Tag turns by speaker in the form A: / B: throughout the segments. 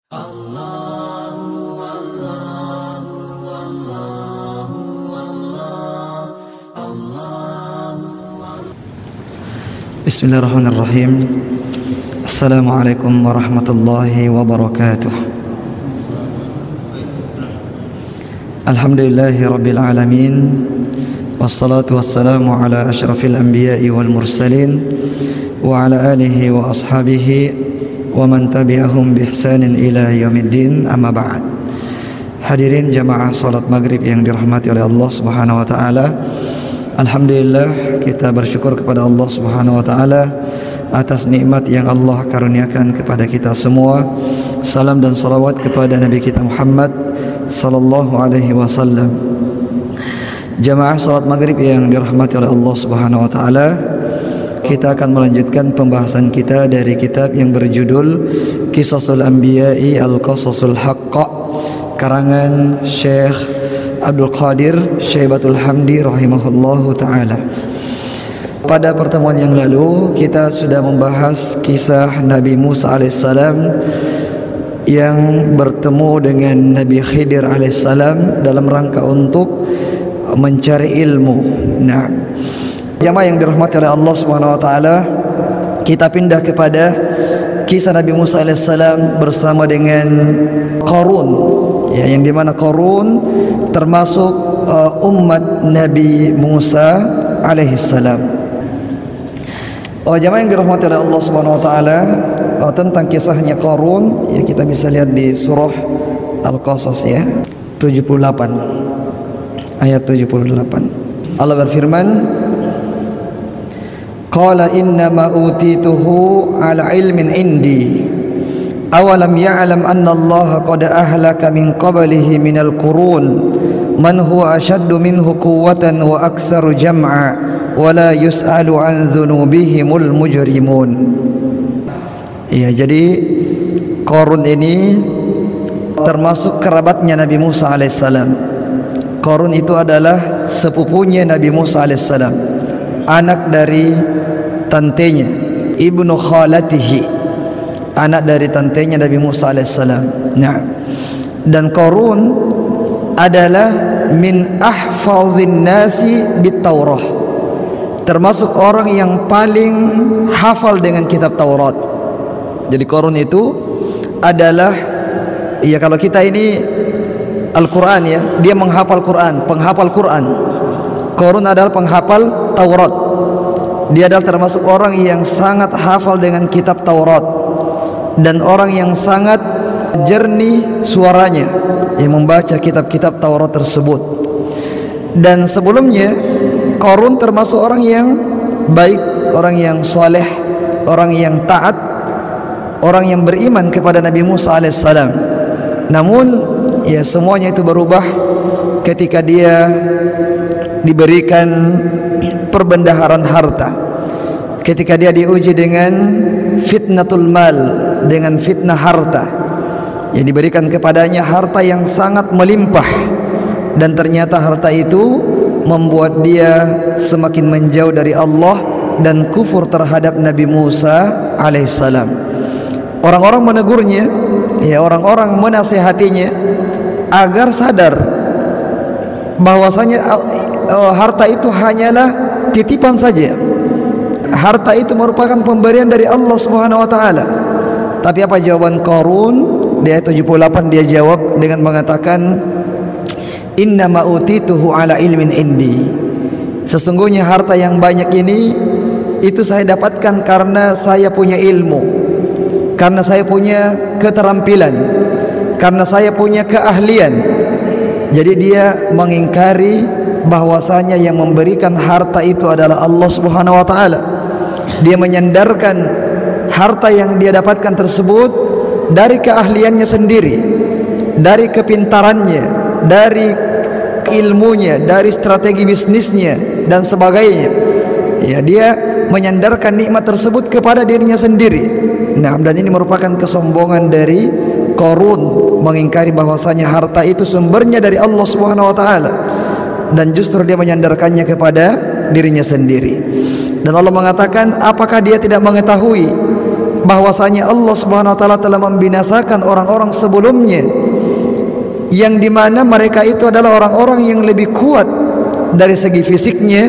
A: Bismillahirrahmanirrahim. Assalamualaikum warahmatullahi wabarakatuh. Alhamdulillahi rabbil alamin. Wassalatu wassalamu ala asyrafil anbiya'i wal mursalin wa ala alihi wa ashabihi wa man tabi'ahum bi ihsanin ila yaumiddin, amma ba'd. Hadirin jamaah salat maghrib yang dirahmati oleh Allah Subhanahu wa taala. Alhamdulillah, kita bersyukur kepada Allah Subhanahu wa taala atas nikmat yang Allah karuniakan kepada kita semua. Salam dan salawat kepada Nabi kita Muhammad sallallahu alaihi wasallam. Jamaah salat maghrib yang dirahmati oleh Allah Subhanahu wa taala, kita akan melanjutkan pembahasan kita dari kitab yang berjudul Qisasul Anbiya'i Al-Qasasul Haqqa, karangan Syekh Abdul Qadir Syaibatul Hamdi rahimahullahu ta'ala. Pada pertemuan yang lalu kita sudah membahas kisah Nabi Musa alaihissalam yang bertemu dengan Nabi Khidir alaihissalam dalam rangka untuk mencari ilmu. Nah, jamaah yang dirahmati oleh Allah Subhanahu wa taala, kita pindah kepada kisah Nabi Musa alaihissalam bersama dengan Qarun, ya, yang dimana Qarun termasuk umat Nabi Musa alaihissalam. Jamaah yang dirahmati oleh Allah Subhanahu wa taala, tentang kisahnya Qarun, ya, kita bisa lihat di surah Al-Qasas, ya, 78 ayat 78. Allah berfirman, qala innama utituhu ala ilmin indi awalam ya'lam anna Allah qad ahlaka min qablihi minal qurun man huwa ashaddu minhu quwwatan wa aktsaru jam'a wa la yus'alu an dhunubihimul mujrimun. Ya, jadi Qarun ini termasuk kerabatnya Nabi Musa alaihissalam. Qarun itu adalah sepupunya Nabi Musa alaihissalam, anak dari tantenya, ibnu khalatihi, anak dari tantenya Nabi Musa alaihissalam. Nah, dan Qarun adalah min ahfazin nasi bit Taurah, termasuk orang yang paling hafal dengan kitab Taurat. Jadi Qarun itu adalah, ya, kalau kita ini Al-Quran, ya, dia menghafal Quran, penghafal Quran. Qarun adalah penghafal Taurat. Dia adalah termasuk orang yang sangat hafal dengan kitab Taurat dan orang yang sangat jernih suaranya yang membaca kitab-kitab Taurat tersebut. Dan sebelumnya Qarun termasuk orang yang baik, orang yang saleh, orang yang taat, orang yang beriman kepada Nabi Musa alaihissalam. Namun, ya, semuanya itu berubah ketika dia diberikan perbendaharaan harta, ketika dia diuji dengan fitnatul mal, dengan fitnah harta, yang diberikan kepadanya harta yang sangat melimpah, dan ternyata harta itu membuat dia semakin menjauh dari Allah dan kufur terhadap Nabi Musa alaihissalam. Orang-orang menegurnya, ya, orang-orang menasihatinya agar sadar bahwasanya harta itu hanyalah titipan saja. Harta itu merupakan pemberian dari Allah Subhanahu wa taala. Tapi apa jawaban Qarun? Di ayat 78 dia jawab dengan mengatakan, innama utituhu ala ilmin indi. Sesungguhnya harta yang banyak ini itu saya dapatkan karena saya punya ilmu, karena saya punya keterampilan, karena saya punya keahlian. Jadi dia mengingkari bahwasanya yang memberikan harta itu adalah Allah Subhanahu wa taala. Dia menyandarkan harta yang dia dapatkan tersebut dari keahliannya sendiri, dari kepintarannya, dari ilmunya, dari strategi bisnisnya dan sebagainya. Ya, dia menyandarkan nikmat tersebut kepada dirinya sendiri. Nah, dan ini merupakan kesombongan dari Qarun, mengingkari bahwasanya harta itu sumbernya dari Allah Subhanahu wa taala, dan justru dia menyandarkannya kepada dirinya sendiri. Dan Allah mengatakan, apakah dia tidak mengetahui bahwasanya Allah Subhanahu wa taala telah membinasakan orang-orang sebelumnya, yang dimana mereka itu adalah orang-orang yang lebih kuat dari segi fisiknya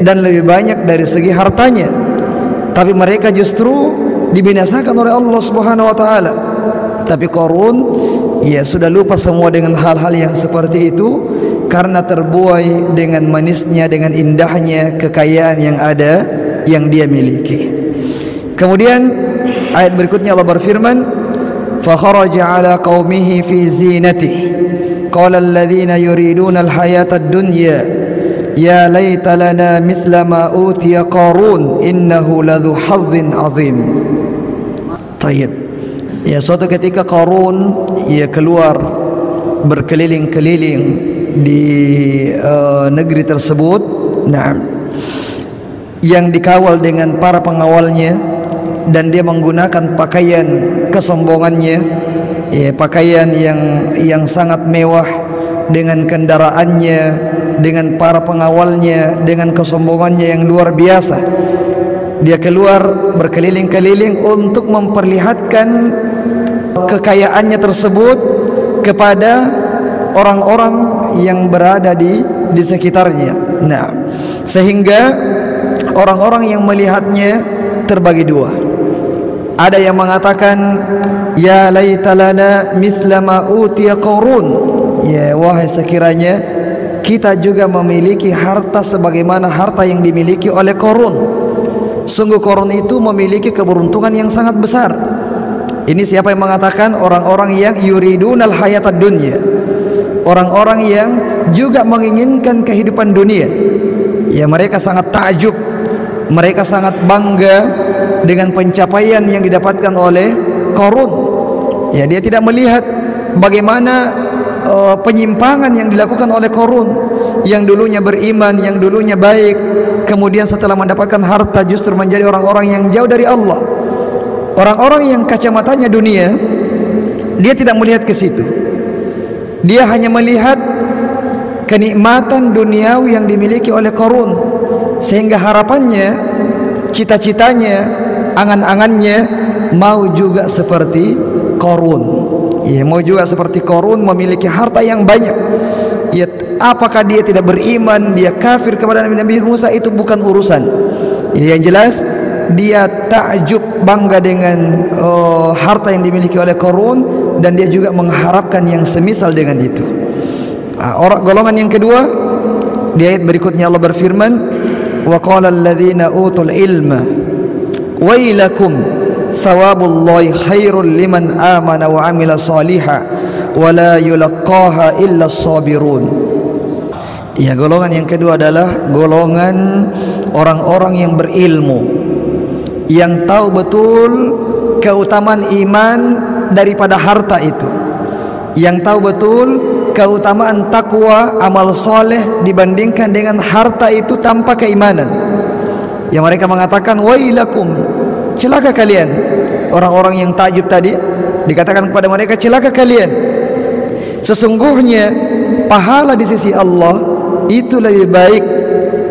A: dan lebih banyak dari segi hartanya, tapi mereka justru dibinasakan oleh Allah Subhanahu wa taala. Tapi Qarun ya sudah lupa semua dengan hal-hal yang seperti itu, karena terbuai dengan manisnya, dengan indahnya kekayaan yang ada, yang dia miliki. Kemudian ayat berikutnya Allah berfirman, fa kharaja ala qaumihi fi zinatihi qala alladhina yuriduna alhayata ad-dunya ya laita lana mithla ma utiya Qarun innahu ladhu hazzin azim. Tayyib. Ya, suatu ketika Qarun ia keluar berkeliling-keliling di negeri tersebut, nah, yang dikawal dengan para pengawalnya, dan dia menggunakan pakaian kesombongannya, ya, pakaian yang sangat mewah, dengan kendaraannya, dengan para pengawalnya, dengan kesombongannya yang luar biasa. Dia keluar berkeliling-keliling untuk memperlihatkan kekayaannya tersebut kepada orang-orang yang berada di sekitarnya. Nah, sehingga orang-orang yang melihatnya terbagi dua. Ada yang mengatakan, ya laita lana mithla ma utiya Qarun, ya wahai sekiranya kita juga memiliki harta sebagaimana harta yang dimiliki oleh Qarun. Sungguh Qarun itu memiliki keberuntungan yang sangat besar. Ini siapa yang mengatakan? Orang-orang yang yuridunal hayatad dunya, orang-orang yang juga menginginkan kehidupan dunia. Ya, mereka sangat takjub, mereka sangat bangga dengan pencapaian yang didapatkan oleh Qarun. Ya, dia tidak melihat bagaimana penyimpangan yang dilakukan oleh Qarun, yang dulunya beriman, yang dulunya baik, kemudian setelah mendapatkan harta justru menjadi orang-orang yang jauh dari Allah. Orang-orang yang kacamatanya dunia, dia tidak melihat ke situ. Dia hanya melihat kenikmatan duniawi yang dimiliki oleh Qarun, sehingga harapannya, cita-citanya, angan-angannya mau juga seperti Qarun. Ya, mau juga seperti Qarun, memiliki harta yang banyak. Ya, apakah dia tidak beriman, dia kafir kepada Nabi Musa, itu bukan urusan. Ya, yang jelas dia takjub, bangga dengan harta yang dimiliki oleh Qarun, dan dia juga mengharapkan yang semisal dengan itu. Orang golongan yang kedua, di ayat berikutnya Allah berfirman, wa qala alladhina utul ilma wailakum thawabullahi khairul liman amana wa amila salihah wa la yulaqqaha illa as-sabirun. Ya, golongan yang kedua adalah golongan orang-orang yang berilmu, yang tahu betul keutamaan iman daripada harta itu, yang tahu betul keutamaan takwa, amal soleh dibandingkan dengan harta itu tanpa keimanan. Yang mereka mengatakan, wailakum, celaka kalian. Orang-orang yang takjub tadi dikatakan kepada mereka, celaka kalian. Sesungguhnya pahala di sisi Allah itu lebih baik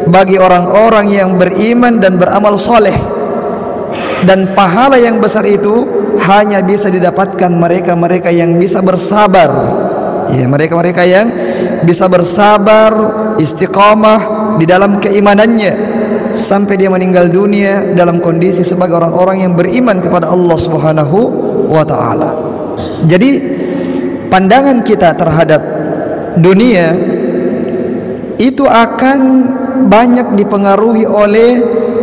A: bagi orang-orang yang beriman dan beramal soleh, dan pahala yang besar itu hanya bisa didapatkan mereka-mereka yang bisa bersabar. Ya, mereka-mereka yang bisa bersabar, istiqamah di dalam keimanannya sampai dia meninggal dunia dalam kondisi sebagai orang-orang yang beriman kepada Allah Subhanahu wa taala. Jadi pandangan kita terhadap dunia itu akan banyak dipengaruhi oleh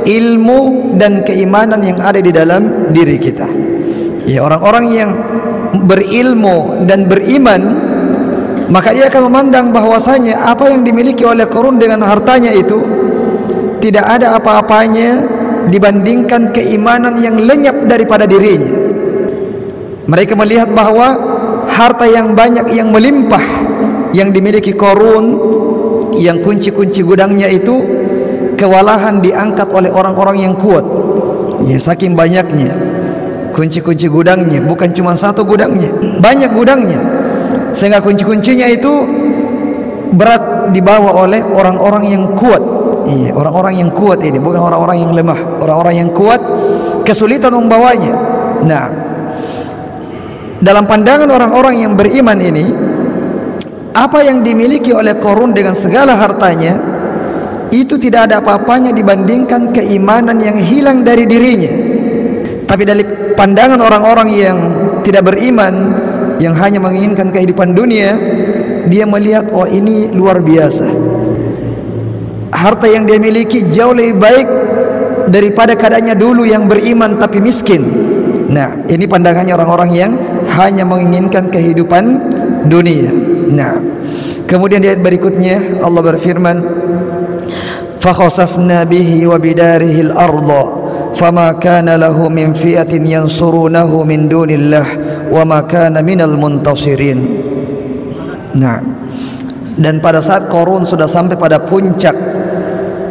A: ilmu dan keimanan yang ada di dalam diri kita. Ya, orang-orang yang berilmu dan beriman, maka dia akan memandang bahwasanya apa yang dimiliki oleh Qarun dengan hartanya itu tidak ada apa-apanya dibandingkan keimanan yang lenyap daripada dirinya. Mereka melihat bahwa harta yang banyak, yang melimpah yang dimiliki Qarun, yang kunci-kunci gudangnya itu kewalahan diangkat oleh orang-orang yang kuat. Ya, saking banyaknya kunci-kunci gudangnya, bukan cuma satu gudangnya, banyak gudangnya, sehingga kunci-kuncinya itu berat dibawa oleh orang-orang yang kuat. Iya, orang-orang yang kuat ini, bukan orang-orang yang lemah. Orang-orang yang kuat kesulitan membawanya. Nah, dalam pandangan orang-orang yang beriman ini, apa yang dimiliki oleh Qarun dengan segala hartanya itu tidak ada apa-apanya dibandingkan keimanan yang hilang dari dirinya. Tapi dari pandangan orang-orang yang tidak beriman, yang hanya menginginkan kehidupan dunia, dia melihat, oh ini luar biasa, harta yang dia miliki jauh lebih baik daripada keadaannya dulu yang beriman tapi miskin. Nah, ini pandangannya orang-orang yang hanya menginginkan kehidupan dunia. Nah, kemudian di ayat berikutnya Allah berfirman, fa khasafna bihi wa bidarihi al-ardha fama kana lahu min fi'atin yansurunahu min dunillah wa ma kana minal muntasirin. Nah, dan pada saat Qarun sudah sampai pada puncak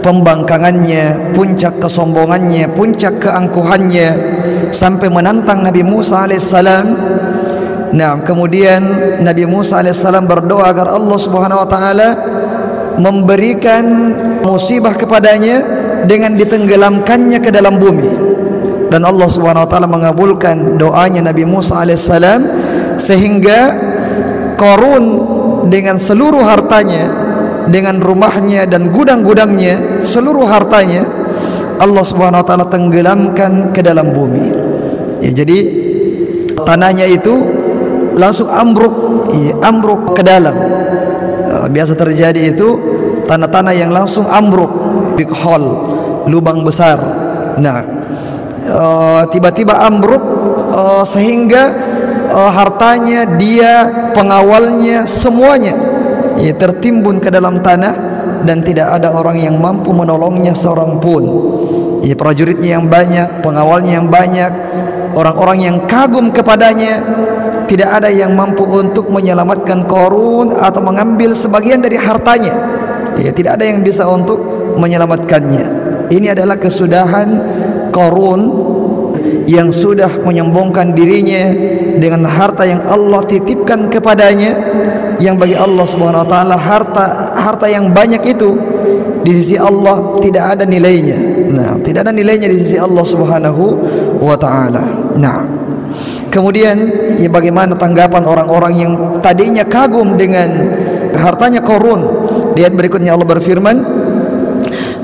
A: pembangkangannya, puncak kesombongannya, puncak keangkuhannya, sampai menantang Nabi Musa alaihissalam. Nah, kemudian Nabi Musa alaihissalam berdoa agar Allah Subhanahu wa taala memberikan musibah kepadanya dengan ditenggelamkannya ke dalam bumi. Dan Allah Subhanahu wa taala mengabulkan doanya Nabi Musa alaihissalam, sehingga Qarun dengan seluruh hartanya, dengan rumahnya dan gudang-gudangnya, seluruh hartanya Allah Subhanahu wa taala tenggelamkan ke dalam bumi. Ya, jadi tanahnya itu langsung ambruk, ambruk ke dalam. Biasa terjadi itu tanah-tanah yang langsung ambruk, big hole, lubang besar. Nah, tiba-tiba ambruk sehingga hartanya, dia, pengawalnya, semuanya tertimbun ke dalam tanah, dan tidak ada orang yang mampu menolongnya seorang pun. Prajuritnya yang banyak, pengawalnya yang banyak, orang-orang yang kagum kepadanya, tidak ada yang mampu untuk menyelamatkan Qarun atau mengambil sebagian dari hartanya. Tidak ada yang bisa untuk menyelamatkannya. Ini adalah kesudahan Qarun yang sudah menyombongkan dirinya dengan harta yang Allah titipkan kepadanya, yang bagi Allah Subhanahu wa taala harta yang banyak itu di sisi Allah tidak ada nilainya. Nah, tidak ada nilainya di sisi Allah Subhanahu wa taala. Nah, kemudian bagaimana tanggapan orang-orang yang tadinya kagum dengan hartanya Qarun? Di ayat berikutnya Allah berfirman,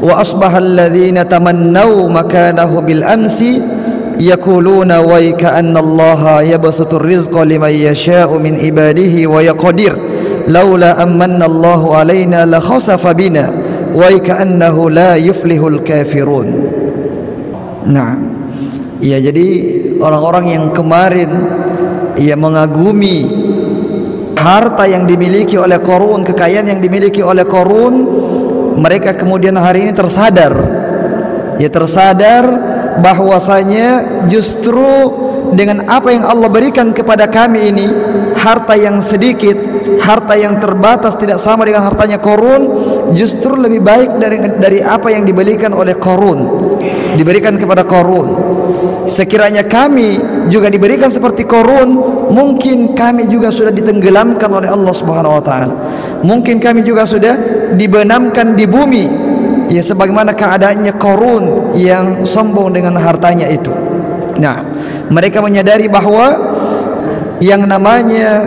A: wa asbahal ladzina tamannaw makanahu bil amsi yaquluna wa ka'anna Allaha yabsutur rizqa liman yasha'u min ibadihi wa yaqdir laula amanna Allahu alaina la khasafa bina wa ka'annahu la yuflihul kafirun. Nah, jadi orang-orang yang kemarin mengagumi harta yang dimiliki oleh Qarun, kekayaan yang dimiliki oleh Qarun, mereka kemudian hari ini tersadar bahwasanya justru dengan apa yang Allah berikan kepada kami ini, harta yang sedikit, harta yang terbatas, tidak sama dengan hartanya Qarun, justru lebih baik dari apa yang diberikan oleh Qarun, diberikan kepada Qarun. Sekiranya kami juga diberikan seperti Qarun, mungkin kami juga sudah ditenggelamkan oleh Allah Subhanahu wa taala. Mungkin kami juga sudah dibenamkan di bumi, sebagaimana keadaannya Qarun yang sombong dengan hartanya itu. Nah, mereka menyadari bahwa yang namanya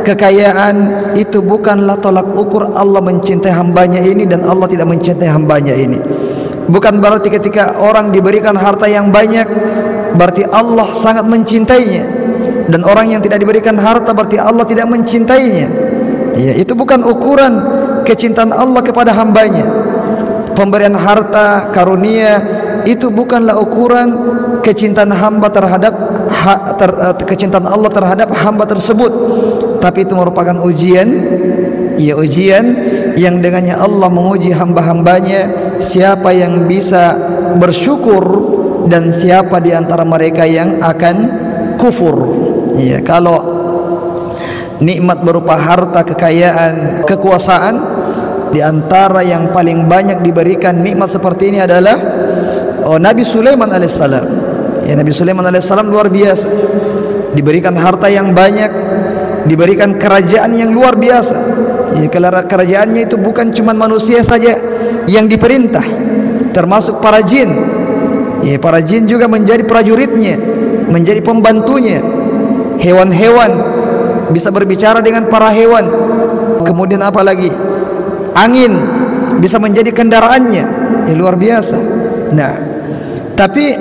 A: kekayaan itu bukanlah tolak ukur Allah mencintai hambanya ini dan Allah tidak mencintai hambanya ini. Bukan berarti ketika orang diberikan harta yang banyak berarti Allah sangat mencintainya, dan orang yang tidak diberikan harta berarti Allah tidak mencintainya. Itu bukan ukuran kecintaan Allah kepada hambanya. Pemberian harta karunia itu bukanlah ukuran kecintaan hamba terhadap kecintaan Allah terhadap hamba tersebut, tapi itu merupakan ujian, ujian yang dengannya Allah menguji hamba-hambanya, siapa yang bisa bersyukur dan siapa di antara mereka yang akan kufur. Kalau nikmat berupa harta, kekayaan, kekuasaan, di antara yang paling banyak diberikan nikmat seperti ini adalah Nabi Sulaiman alaihissalam. Nabi Sulaiman alaihissalam luar biasa, diberikan harta yang banyak, diberikan kerajaan yang luar biasa. Kerajaannya itu bukan cuma manusia saja yang diperintah, termasuk para jin. Ya, para jin juga menjadi prajuritnya, menjadi pembantunya. Hewan-hewan bisa berbicara dengan para hewan. Kemudian apa lagi? Angin bisa menjadi kendaraannya. Ya, luar biasa. Nah, tapi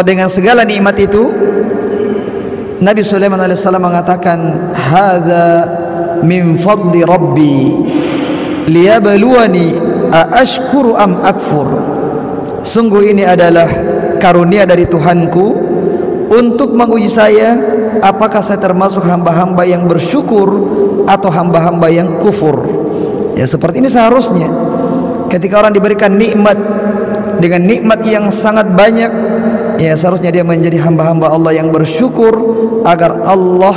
A: dengan segala nikmat itu, Nabi Sulaiman alaihissalam mengatakan, "Hadza min fadli Rabbi liyabluwani aashkuru am akfur." Sungguh ini adalah karunia dari Tuhanku untuk menguji saya, apakah saya termasuk hamba-hamba yang bersyukur atau hamba-hamba yang kufur. Ya, seperti ini seharusnya. Ketika orang diberikan nikmat dengan nikmat yang sangat banyak, ya seharusnya dia menjadi hamba-hamba Allah yang bersyukur agar Allah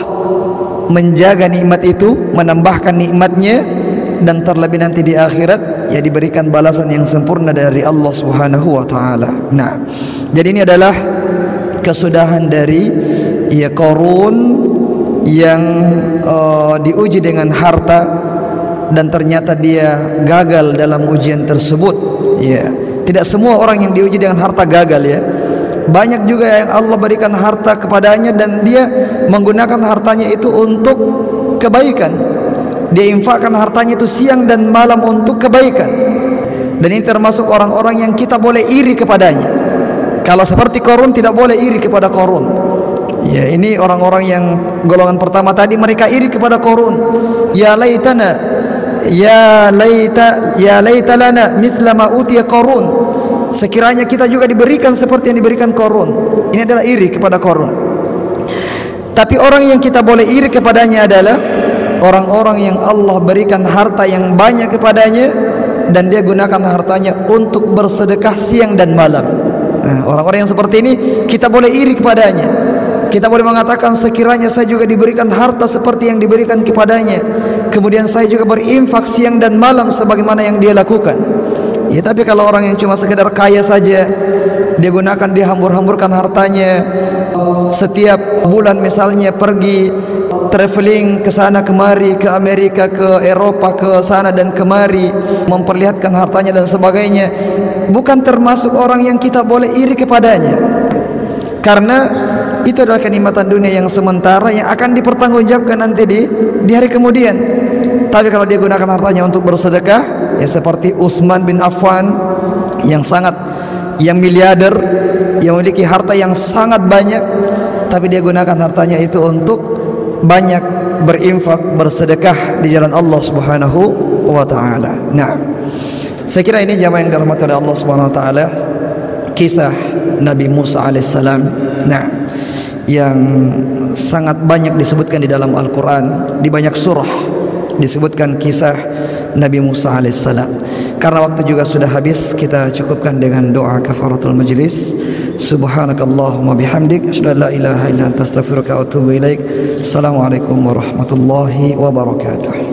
A: menjaga nikmat itu, menambahkan nikmatnya, dan terlebih nanti di akhirat ya diberikan balasan yang sempurna dari Allah Subhanahu wa taala. Nah, jadi ini adalah kesudahan dari ya Qarun yang diuji dengan harta dan ternyata dia gagal dalam ujian tersebut. Ya, tidak semua orang yang diuji dengan harta gagal ya. Banyak juga yang Allah berikan harta kepadanya dan dia menggunakan hartanya itu untuk kebaikan. Dia infakkan hartanya itu siang dan malam untuk kebaikan. Dan ini termasuk orang-orang yang kita boleh iri kepadanya. Kalau seperti Qarun tidak boleh iri kepada Qarun. Ya, ini orang-orang yang golongan pertama tadi, mereka iri kepada Qarun. Ya laitana, ya laita lana mithla ma utiya Qarun. Sekiranya kita juga diberikan seperti yang diberikan Qarun. Ini adalah iri kepada Qarun. Tapi orang yang kita boleh iri kepadanya adalah orang-orang yang Allah berikan harta yang banyak kepadanya dan dia gunakan hartanya untuk bersedekah siang dan malam. Nah, orang-orang yang seperti ini kita boleh iri kepadanya. Kita boleh mengatakan, sekiranya saya juga diberikan harta seperti yang diberikan kepadanya, kemudian saya juga berinfak siang dan malam sebagaimana yang dia lakukan. Ya, tapi kalau orang yang cuma sekedar kaya saja, dia gunakan, dia hambur-hamburkan hartanya, setiap bulan misalnya pergi traveling ke sana kemari, ke Amerika, ke Eropa, ke sana dan kemari, memperlihatkan hartanya dan sebagainya, bukan termasuk orang yang kita boleh iri kepadanya. Karena itu adalah kenikmatan dunia yang sementara yang akan dipertanggungjawabkan nanti di hari kemudian. Tapi kalau dia gunakan hartanya untuk bersedekah, ya seperti Utsman bin Affan yang miliarder, yang memiliki harta yang sangat banyak, tapi dia gunakan hartanya itu untuk banyak berinfak, bersedekah di jalan Allah Subhanahu wa taala. Nah, saya kira ini jamaah yang dirahmati oleh Allah Subhanahu wa taala, kisah Nabi Musa alaihissalam. Nah, yang sangat banyak disebutkan di dalam Al-Quran, di banyak surah disebutkan kisah Nabi Musa alaihissalam. Karena waktu juga sudah habis, kita cukupkan dengan doa kafaratul majlis. Subhanakallahumma bihamdik, asyhadu an la ilaha illa anta, astaghfiruka wa atubu ilaik. Assalamualaikum warahmatullahi wabarakatuh.